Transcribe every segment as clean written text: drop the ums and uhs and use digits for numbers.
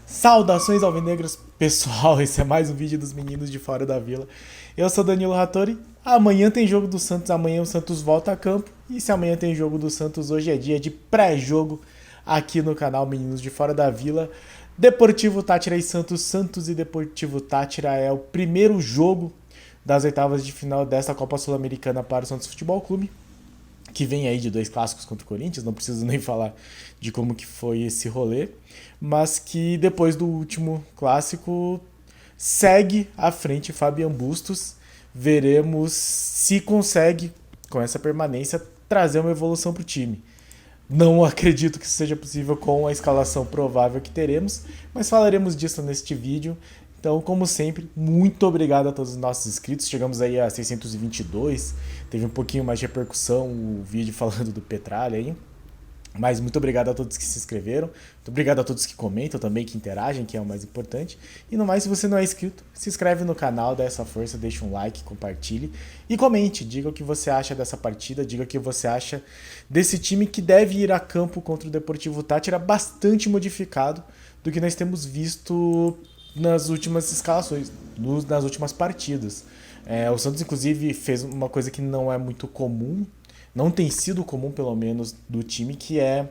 Saudações alvinegras, pessoal, esse é mais um vídeo dos meninos de fora da vila. Eu sou Danilo Rattori, amanhã tem jogo do Santos, amanhã o Santos volta a campo. E se amanhã tem jogo do Santos, hoje é dia de pré-jogo aqui no canal Meninos de Fora da Vila. Deportivo Táchira e Santos, Santos e Deportivo Táchira é o primeiro jogo das oitavas de final desta Copa Sul-Americana para o Santos Futebol Clube, que vem aí de 2 clássicos contra o Corinthians, não preciso nem falar de como que foi esse rolê, mas que depois do último clássico segue à frente Fabian Bustos. Veremos se consegue, com essa permanência, trazer uma evolução para o time. Não acredito que isso seja possível com a escalação provável que teremos, mas falaremos disso neste vídeo. Então, como sempre, muito obrigado a todos os nossos inscritos. Chegamos aí a 622, teve um pouquinho mais de repercussão o vídeo falando do Petralha aí. Mas muito obrigado a todos que se inscreveram, muito obrigado a todos que comentam também, que interagem, que é o mais importante. E no mais, se você não é inscrito, se inscreve no canal, dá essa força, deixa um like, compartilhe e comente, diga o que você acha dessa partida, diga o que você acha desse time que deve ir a campo contra o Deportivo Táchira bastante modificado do que nós temos visto nas últimas escalações, nas últimas partidas. O Santos, inclusive, fez uma coisa que não é muito comum, não tem sido comum, pelo menos, do time, que é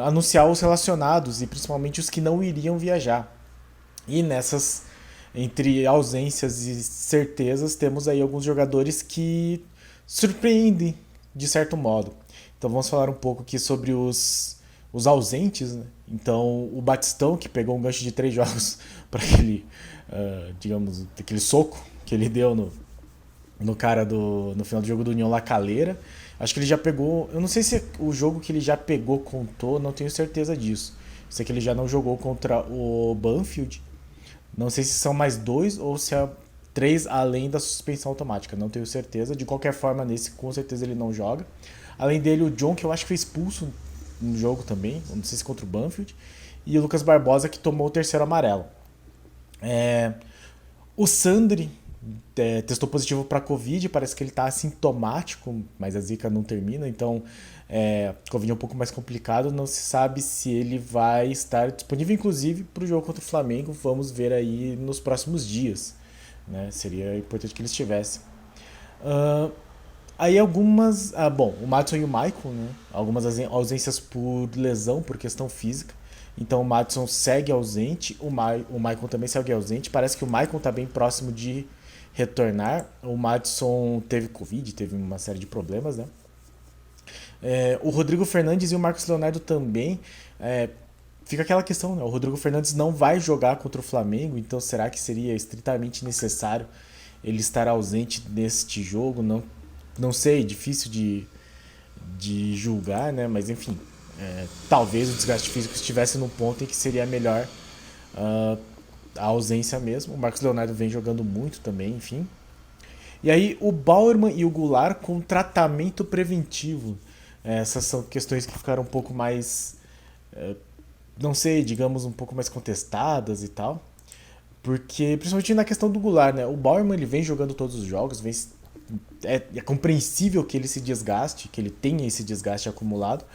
anunciar os relacionados e principalmente os que não iriam viajar. E nessas, entre ausências e certezas, temos aí alguns jogadores que surpreendem de certo modo. Então vamos falar um pouco aqui sobre os ausentes, né? Então o Batistão, que pegou um gancho de 3 jogos para aquele, digamos, aquele soco que ele deu no cara no final do jogo do União La Calera. Acho que ele já pegou, eu não sei se o jogo que ele já pegou contou, não tenho certeza disso. Sei que ele já não jogou contra o Banfield. Não sei se são mais 2 ou se é 3 além da suspensão automática, não tenho certeza. De qualquer forma, nesse com certeza ele não joga. Além dele, o John, que eu acho que foi expulso no jogo também, não sei se contra o Banfield. E o Lucas Barbosa, que tomou o terceiro amarelo. O Sandri testou positivo para Covid, parece que ele está assintomático, mas a zika não termina, então Covid é um pouco mais complicado, não se sabe se ele vai estar disponível, inclusive, para o jogo contra o Flamengo. Vamos ver aí nos próximos dias, né? Seria importante que ele estivesse. Aí algumas... bom, o Madison e o Maicon, né? Algumas ausências por lesão, por questão física. Então o Madison segue ausente, o Maicon também segue ausente. Parece que o Maicon está bem próximo de retornar. O Madison teve Covid, teve uma série de problemas, né? O Rodrigo Fernandes e o Marcos Leonardo também. Fica aquela questão, né? O Rodrigo Fernandes não vai jogar contra o Flamengo, então será que seria estritamente necessário ele estar ausente neste jogo? Não sei, difícil de julgar, né? Mas enfim, talvez o desgaste físico estivesse num ponto em que seria melhor a ausência mesmo. O Marcos Leonardo vem jogando muito também, enfim. E aí o Bauerman e o Goulart com tratamento preventivo. Essas são questões que ficaram um pouco mais, não sei, digamos, um pouco mais contestadas e tal. Porque, principalmente na questão do Goulart, né? O Bauerman, ele vem jogando todos os jogos, é compreensível que ele se desgaste, que ele tenha esse desgaste acumulado.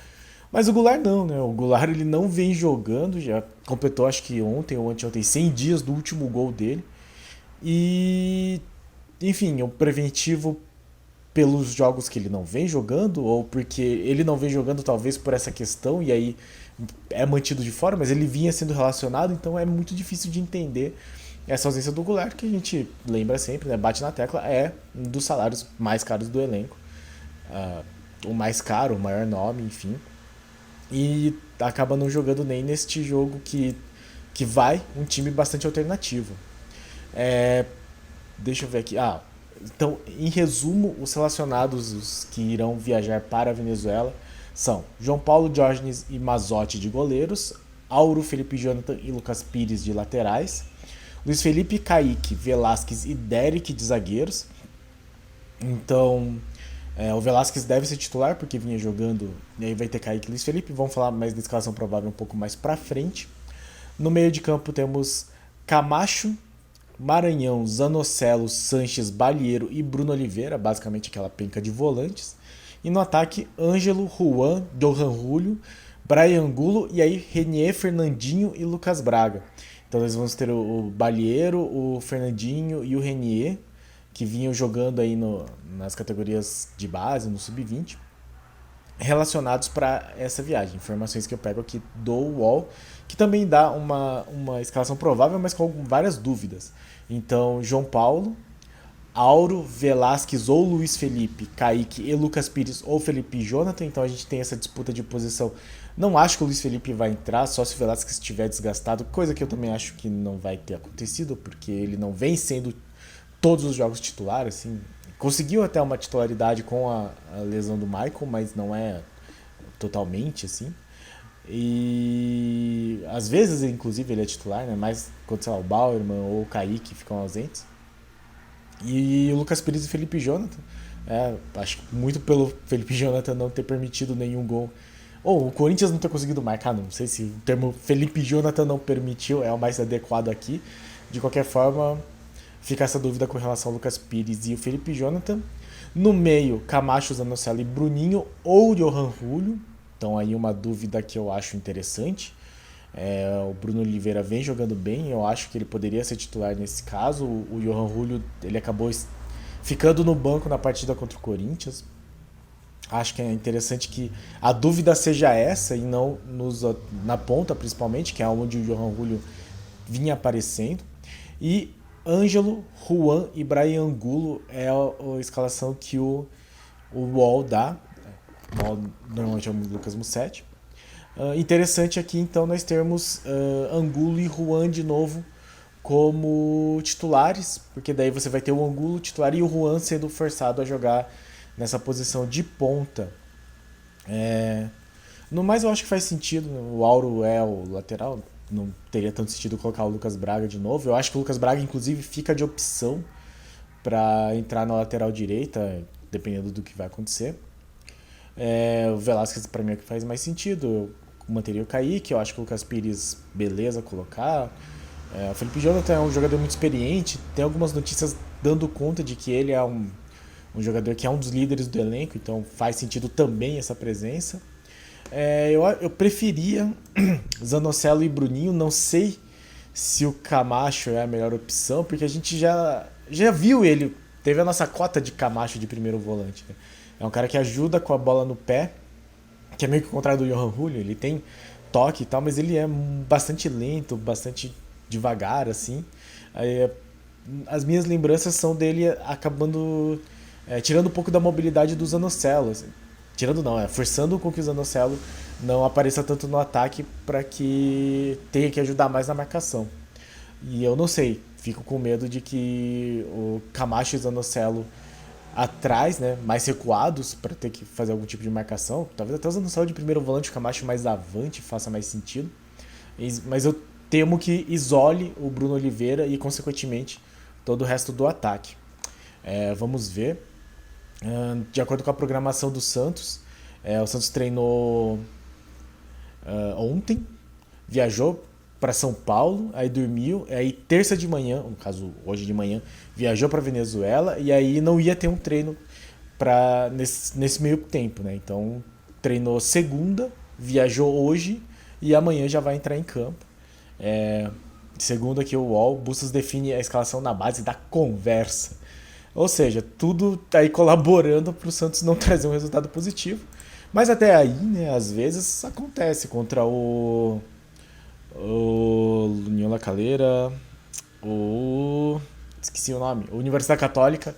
Mas o Goulart não, né? O Goulart, ele não vem jogando, já completou acho que ontem ou anteontem 100 dias do último gol dele. E, enfim, o preventivo pelos jogos que ele não vem jogando, ou porque ele não vem jogando talvez por essa questão, e aí é mantido de fora, mas ele vinha sendo relacionado, então é muito difícil de entender essa ausência do Goulart, que a gente lembra sempre, né? Bate na tecla, é um dos salários mais caros do elenco. O mais caro, o maior nome, enfim. E acaba não jogando nem neste jogo que vai um time bastante alternativo. Deixa eu ver aqui. Então, em resumo, os relacionados, os que irão viajar para a Venezuela, são João Paulo, Diógenes e Mazzotti de goleiros, Auro, Felipe Jonathan e Lucas Pires de laterais, Luiz Felipe, Kaique, Velasquez e Derek de zagueiros. Então, o Velasquez deve ser titular porque vinha jogando, e aí vai ter Kaique e Luiz Felipe. Vamos falar mais da escalação provável um pouco mais pra frente. No meio de campo temos Camacho, Maranhão, Zanocelo, Sanches, Balieiro e Bruno Oliveira, basicamente aquela penca de volantes. E no ataque, Ângelo, Juan, Johan Julio, Brian Angulo e aí Renier, Fernandinho e Lucas Braga. Então nós vamos ter o Balieiro, o Fernandinho e o Renier, que vinham jogando aí nas categorias de base, no sub-20, relacionados para essa viagem. Informações que eu pego aqui do UOL, que também dá uma escalação provável, mas com várias dúvidas. Então, João Paulo, Auro, Velasquez ou Luiz Felipe, Kaique e Lucas Pires ou Felipe e Jonathan. Então a gente tem essa disputa de posição. Não acho que o Luiz Felipe vai entrar, só se o Velasquez estiver desgastado, coisa que eu também acho que não vai ter acontecido, porque ele não vem sendo todos os jogos titular, assim. Conseguiu até uma titularidade com a lesão do Michael, mas não é totalmente, assim. E às vezes, inclusive, ele é titular, né? Mais quando, sei lá, o Bauerman ou o Kaique ficam ausentes. E o Lucas Pires e o Felipe Jonathan. Acho que muito pelo Felipe Jonathan não ter permitido nenhum gol. Ou o Corinthians não ter conseguido marcar, não sei se o termo Felipe Jonathan não permitiu é o mais adequado aqui. De qualquer forma, fica essa dúvida com relação ao Lucas Pires e o Felipe Jonathan. No meio, Camacho, Zanocelo e Bruninho ou Johan Julio. Então aí uma dúvida que eu acho interessante. O Bruno Oliveira vem jogando bem, eu acho que ele poderia ser titular nesse caso. O Johan Julio, ele acabou ficando no banco na partida contra o Corinthians. Acho que é interessante que a dúvida seja essa e não na ponta, principalmente, que é onde o Johan Julio vinha aparecendo. E Ângelo, Juan e Brian Angulo é a escalação que o UOL dá. O UOL normalmente é o Lucas Mussetti. Interessante aqui, então, nós termos Angulo e Juan de novo como titulares, porque daí você vai ter o Angulo titular e o Juan sendo forçado a jogar nessa posição de ponta. No mais, eu acho que faz sentido. O Auro é o lateral, não teria tanto sentido colocar o Lucas Braga de novo. Eu acho que o Lucas Braga, inclusive, fica de opção para entrar na lateral direita, dependendo do que vai acontecer. O Velasquez, para mim, é o que faz mais sentido. Eu manteria o Kaique, eu acho que o Lucas Pires, beleza, colocar. O Felipe Jonathan é um jogador muito experiente, tem algumas notícias dando conta de que ele é um jogador que é um dos líderes do elenco, então faz sentido também essa presença. Eu preferia Zanocelo e Bruninho, não sei se o Camacho é a melhor opção, porque a gente já viu ele, teve a nossa cota de Camacho de primeiro volante, né? É um cara que ajuda com a bola no pé, que é meio que o contrário do Johan Julio, ele tem toque e tal, mas ele é bastante lento, bastante devagar, assim. As minhas lembranças são dele acabando tirando um pouco da mobilidade do Zanocelo, assim. Tirando não, forçando com que o Zanocelo não apareça tanto no ataque para que tenha que ajudar mais na marcação. E eu não sei, fico com medo de que o Camacho e o Zanocelo atrás, né, mais recuados para ter que fazer algum tipo de marcação. Talvez até usando o de primeiro volante, o Camacho mais avante faça mais sentido. Mas eu temo que isole o Bruno Oliveira e, consequentemente, todo o resto do ataque. Vamos ver. De acordo com a programação do Santos, o Santos treinou ontem, viajou para São Paulo, aí dormiu, aí terça de manhã, no caso hoje de manhã, viajou para Venezuela e aí não ia ter um treino nesse meio tempo, né? Então treinou segunda, viajou hoje e amanhã já vai entrar em campo. Segundo aqui o UOL, Bustos define a escalação na base da conversa. Ou seja, tudo tá aí colaborando para o Santos não trazer um resultado positivo. Mas até aí, né, às vezes acontece contra o União La Calera, esqueci o nome, Universidade Católica,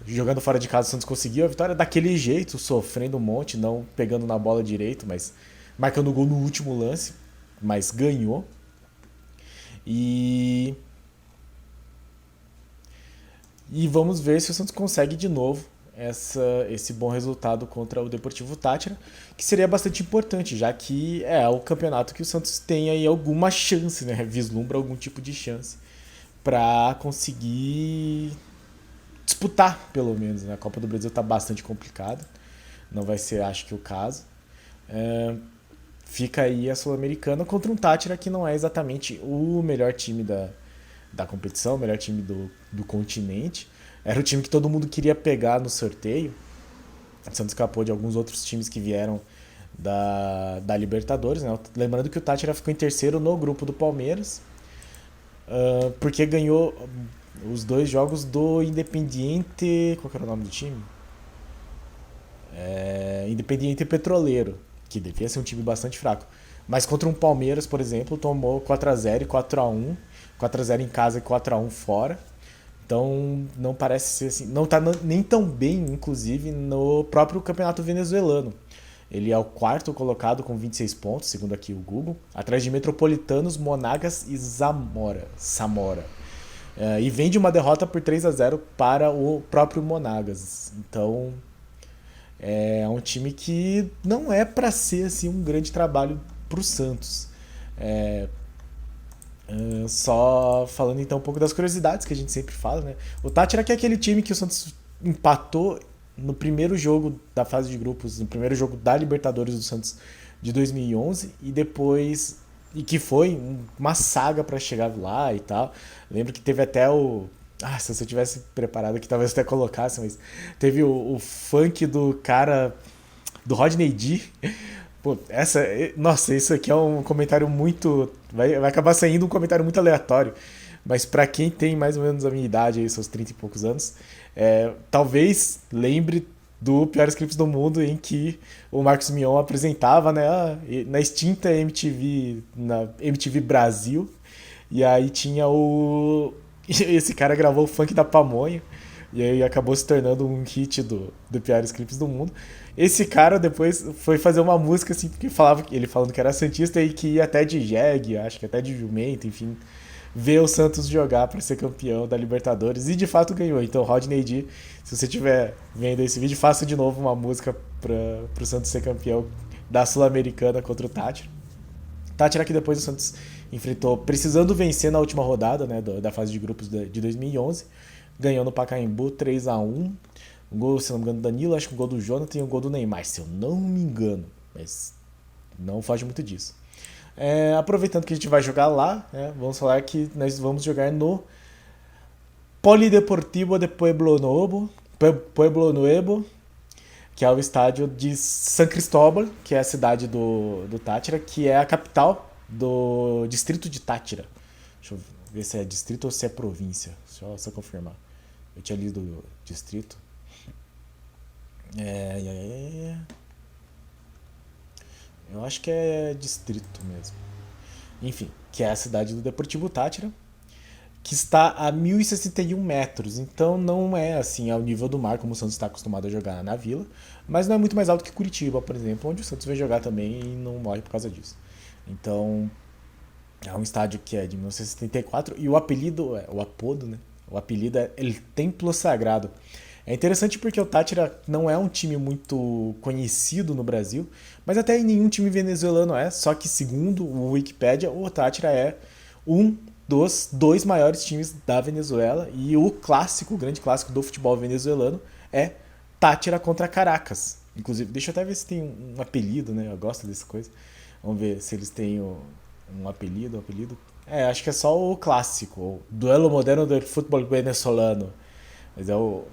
jogando fora de casa, o Santos conseguiu a vitória daquele jeito, sofrendo um monte, não pegando na bola direito, mas marcando o gol no último lance, mas ganhou. E vamos ver se o Santos consegue de novo esse bom resultado contra o Deportivo Táchira, que seria bastante importante, já que é o campeonato que o Santos tem aí alguma chance, né? Vislumbra algum tipo de chance para conseguir disputar, pelo menos, né? A Copa do Brasil está bastante complicada, não vai ser, acho que, o caso. Fica aí a Sul-Americana contra um Táchira que não é exatamente o melhor time da competição, o melhor time do continente. Era o time que todo mundo queria pegar no sorteio. O Santos escapou de alguns outros times que vieram da Libertadores, né? Lembrando que o Táchira ficou em terceiro no grupo do Palmeiras, porque ganhou os 2 jogos do Independiente. Qual que era o nome do time? Independiente Petroleiro, que devia ser um time bastante fraco. Mas contra um Palmeiras, por exemplo, tomou 4x0 e 4x1. 4x0 em casa e 4x1 fora. Então não parece ser assim. Não tá nem tão bem, inclusive, no próprio campeonato venezuelano. Ele é o 4º colocado com 26 pontos, segundo aqui o Google, atrás de Metropolitanos, Monagas e Zamora. E vem de uma derrota por 3x0 para o próprio Monagas. Então é um time que não é para ser assim, um grande trabalho para o Santos. Só falando então um pouco das curiosidades que a gente sempre fala, né? O Táchira que é aquele time que o Santos empatou no primeiro jogo da fase de grupos, no primeiro jogo da Libertadores do Santos de 2011 e depois que foi uma saga para chegar lá e tal. Lembro que teve até se eu tivesse preparado aqui talvez até colocasse, mas teve o funk do cara do Rodney D. Pô, nossa, isso aqui é um comentário muito. Vai acabar saindo um comentário muito aleatório. Mas pra quem tem mais ou menos a minha idade, aí, seus 30 e poucos anos, talvez lembre do Piores Clipes do Mundo, em que o Marcos Mion apresentava, né, na extinta MTV, na MTV Brasil. E aí tinha esse cara gravou o funk da Pamonha. E aí acabou se tornando um hit do Piores Clipes do Mundo. Esse cara depois foi fazer uma música assim, porque ele falando que era santista e que ia até de jegue, acho que até de jumento, enfim, ver o Santos jogar para ser campeão da Libertadores. E de fato ganhou. Então, Rodney D, se você estiver vendo esse vídeo, faça de novo uma música para o Santos ser campeão da Sul-Americana contra o Táchira. Táchira que depois o Santos enfrentou, precisando vencer na última rodada, né, da fase de grupos de 2011. Ganhou no Pacaembu 3x1. Um gol, se não me engano, do Danilo, acho que um gol do Jonathan e um gol do Neymar, se eu não me engano. Mas não foge muito disso. Aproveitando que a gente vai jogar lá, né, vamos falar que nós vamos jogar no Polideportivo de Pueblo Nuevo, que é o estádio de San Cristóbal, que é a cidade do Táchira, que é a capital do distrito de Táchira. Deixa eu ver se é distrito ou se é província. Deixa eu só confirmar. Eu tinha lido o distrito. Eu acho que é distrito mesmo. Enfim, que é a cidade do Deportivo Táchira, que está a 1.061 metros. Então não é assim ao nível do mar, como o Santos está acostumado a jogar na Vila, mas não é muito mais alto que Curitiba, por exemplo, onde o Santos vai jogar também e não morre por causa disso. Então é um estádio que é de 1974 e o apelido, né? O apelido é El Templo Sagrado. É interessante porque o Táchira não é um time muito conhecido no Brasil, mas até nenhum time venezuelano só que segundo o Wikipedia, o Táchira é um dos 2 maiores times da Venezuela e o grande clássico do futebol venezuelano é Táchira contra Caracas. Inclusive, deixa eu até ver se tem um apelido, né? Eu gosto dessa coisa. Vamos ver se eles têm um apelido. Acho que é só o clássico, o Duelo Moderno do Futebol Venezolano. Mas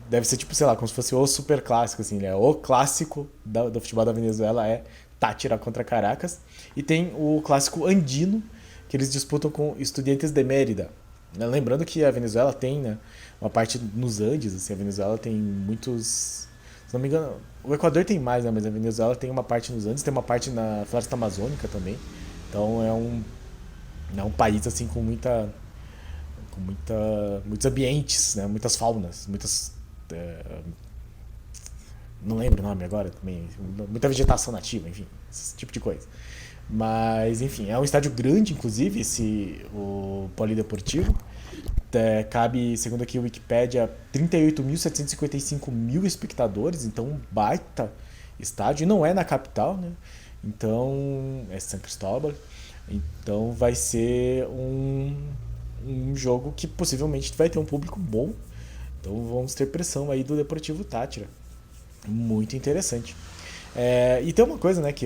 deve ser tipo, sei lá, como se fosse o super clássico, assim, né? O clássico do futebol da Venezuela é Táchira contra Caracas. E tem o clássico andino, que eles disputam com Estudiantes de Mérida. Lembrando que a Venezuela tem, né, uma parte nos Andes, assim, a Venezuela tem muitos... Se não me engano, o Equador tem mais, né, mas a Venezuela tem uma parte nos Andes, tem uma parte na Floresta Amazônica também. Então é um país, assim, com muitos ambientes, né? Muitas faunas, não lembro o nome agora também, muita vegetação nativa, enfim, esse tipo de coisa. Mas, enfim, é um estádio grande, inclusive, o Polideportivo. Cabe, segundo aqui o Wikipedia, 38.755 espectadores, então um baita estádio, e não é na capital, né? Então, é San Cristóbal. Então vai ser um jogo que possivelmente vai ter um público bom. Então vamos ter pressão aí do Deportivo Táchira. Muito interessante. E tem uma coisa, né, que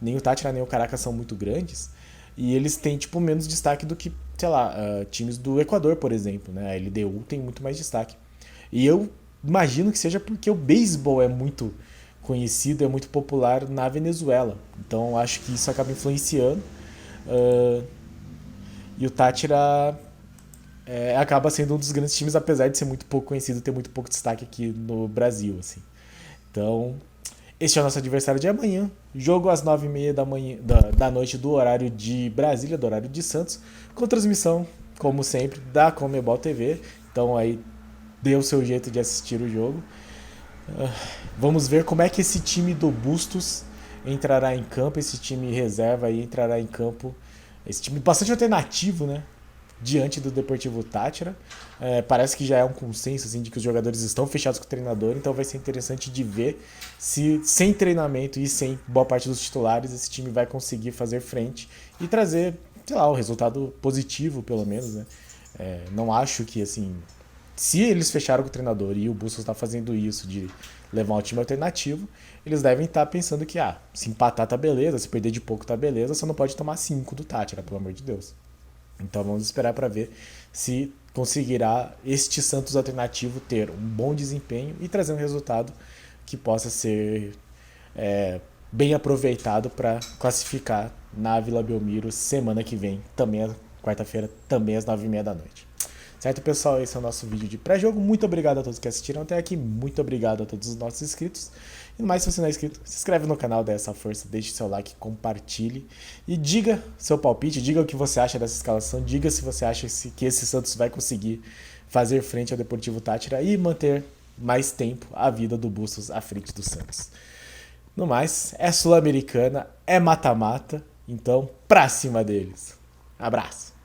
nem o Táchira nem o Caracas são muito grandes e eles têm tipo menos destaque do que, sei lá, times do Equador, por exemplo, né? A LDU tem muito mais destaque. E eu imagino que seja porque o beisebol é muito conhecido, é muito popular na Venezuela. Então acho que isso acaba influenciando. Uh, e o Táchira acaba sendo um dos grandes times, apesar de ser muito pouco conhecido, ter muito pouco destaque aqui no Brasil, assim. Então, este é o nosso adversário de amanhã. Jogo às 9h30 da noite do horário de Brasília, do horário de Santos, com transmissão, como sempre, da Conmebol TV. Então aí dê o seu jeito de assistir o jogo. Vamos ver como é que esse time do Bustos entrará em campo, esse time reserva aí entrará em campo. Esse time bastante alternativo, né? Diante do Deportivo Táchira. Parece que já é um consenso assim, de que os jogadores estão fechados com o treinador, então vai ser interessante de ver se, sem treinamento e sem boa parte dos titulares, esse time vai conseguir fazer frente e trazer, sei lá, um resultado positivo, pelo menos, né? Não acho que, assim, se eles fecharam com o treinador e o Bustos está fazendo isso de levar um time alternativo, eles devem estar pensando que, se empatar tá beleza, se perder de pouco tá beleza, só não pode tomar 5 do Táchira, pelo amor de Deus. Então vamos esperar para ver se conseguirá este Santos alternativo ter um bom desempenho e trazer um resultado que possa ser bem aproveitado para classificar na Vila Belmiro semana que vem, também quarta-feira, também às 9h30 da noite. Certo, pessoal? Esse é o nosso vídeo de pré-jogo. Muito obrigado a todos que assistiram até aqui. Muito obrigado a todos os nossos inscritos. E mais, se você não é inscrito, se inscreve no canal, dê essa força, deixe seu like, compartilhe. E diga seu palpite, diga o que você acha dessa escalação. Diga se você acha que esse Santos vai conseguir fazer frente ao Deportivo Táchira e manter mais tempo a vida do Bustos à frente do Santos. No mais, é Sul-Americana, é mata-mata. Então, pra cima deles. Abraço.